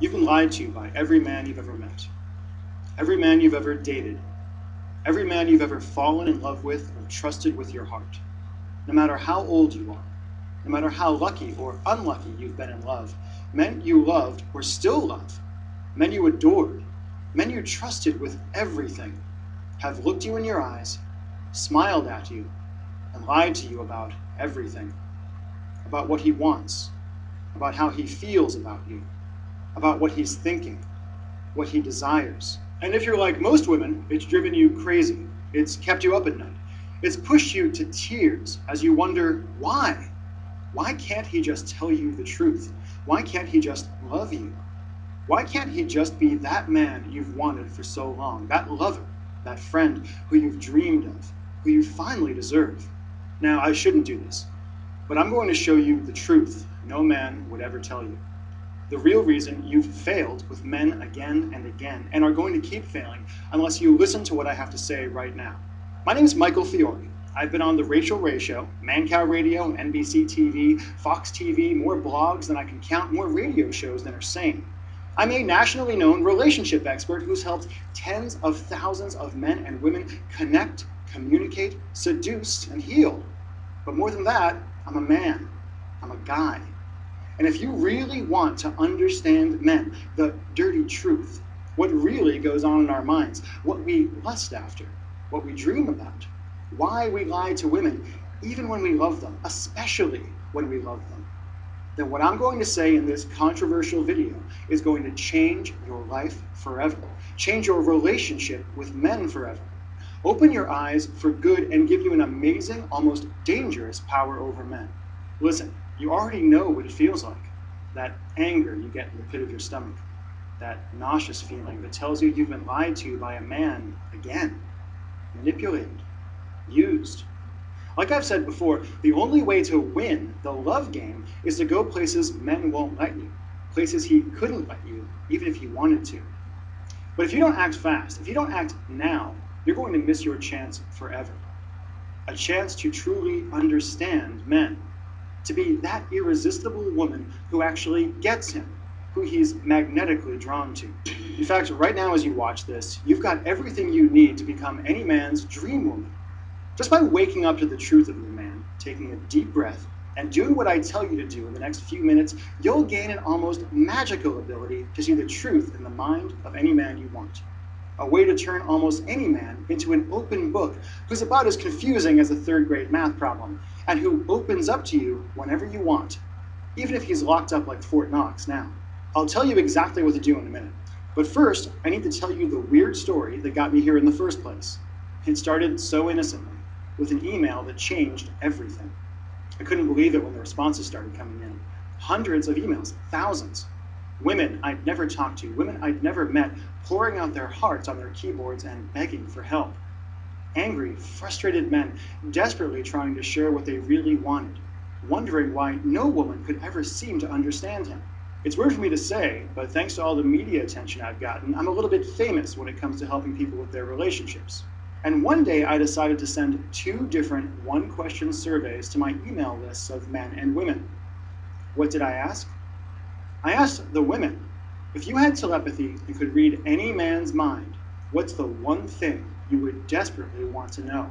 You've been lied to by every man you've ever met, every man you've ever dated, every man you've ever fallen in love with or trusted with your heart. No matter how old you are, no matter how lucky or unlucky you've been in love, men you loved or still love, men you adored, men you trusted with everything, have looked you in your eyes, smiled at you, and lied to you about everything. About what he wants, about how he feels about you, about what he's thinking, what he desires. And if you're like most women, it's driven you crazy. It's kept you up at night. It's pushed you to tears as you wonder, why? Why can't he just tell you the truth? Why can't he just love you? Why can't he just be that man you've wanted for so long, that lover, that friend who you've dreamed of, who you finally deserve? Now, I shouldn't do this, but I'm going to show you the truth no man would ever tell you. The real reason you've failed with men again and again and are going to keep failing unless you listen to what I have to say right now. My name is Michael Fiore. I've been on The Rachel Ray Show, Mancow Radio, NBC TV, Fox TV, more blogs than I can count, more radio shows than are sane. I'm a nationally known relationship expert who's helped tens of thousands of men and women connect, communicate, seduce, and heal. But more than that, I'm a man. I'm a guy. And if you really want to understand men, the dirty truth, what really goes on in our minds, what we lust after, what we dream about, why we lie to women, even when we love them, especially when we love them, then what I'm going to say in this controversial video is going to change your life forever, change your relationship with men forever, open your eyes for good and give you an amazing, almost dangerous power over men. Listen, you already know what it feels like. That anger you get in the pit of your stomach. That nauseous feeling that tells you you've been lied to by a man again. Manipulated. Used. Like I've said before, the only way to win the love game is to go places men won't let you. Places he couldn't let you, even if he wanted to. But if you don't act fast, if you don't act now, you're going to miss your chance forever. A chance to truly understand men. To be that irresistible woman who actually gets him, who he's magnetically drawn to. In fact, right now as you watch this, you've got everything you need to become any man's dream woman. Just by waking up to the truth of your man, taking a deep breath, and doing what I tell you to do in the next few minutes, you'll gain an almost magical ability to see the truth in the mind of any man you want. A way to turn almost any man into an open book who's about as confusing as a third-grade math problem, and who opens up to you whenever you want, even if he's locked up like Fort Knox now. I'll tell you exactly what to do in a minute, but first, I need to tell you the weird story that got me here in the first place. It started so innocently, with an email that changed everything. I couldn't believe it when the responses started coming in. Hundreds of emails, thousands. Women I'd never talked to, women I'd never met, pouring out their hearts on their keyboards and begging for help. Angry, frustrated men, desperately trying to share what they really wanted, wondering why no woman could ever seem to understand him. It's weird for me to say, but thanks to all the media attention I've gotten, I'm a little bit famous when it comes to helping people with their relationships. And one day I decided to send 2 different one-question surveys to my email lists of men and women. What did I ask? I asked the women, if you had telepathy and could read any man's mind, what's the one thing you would desperately want to know?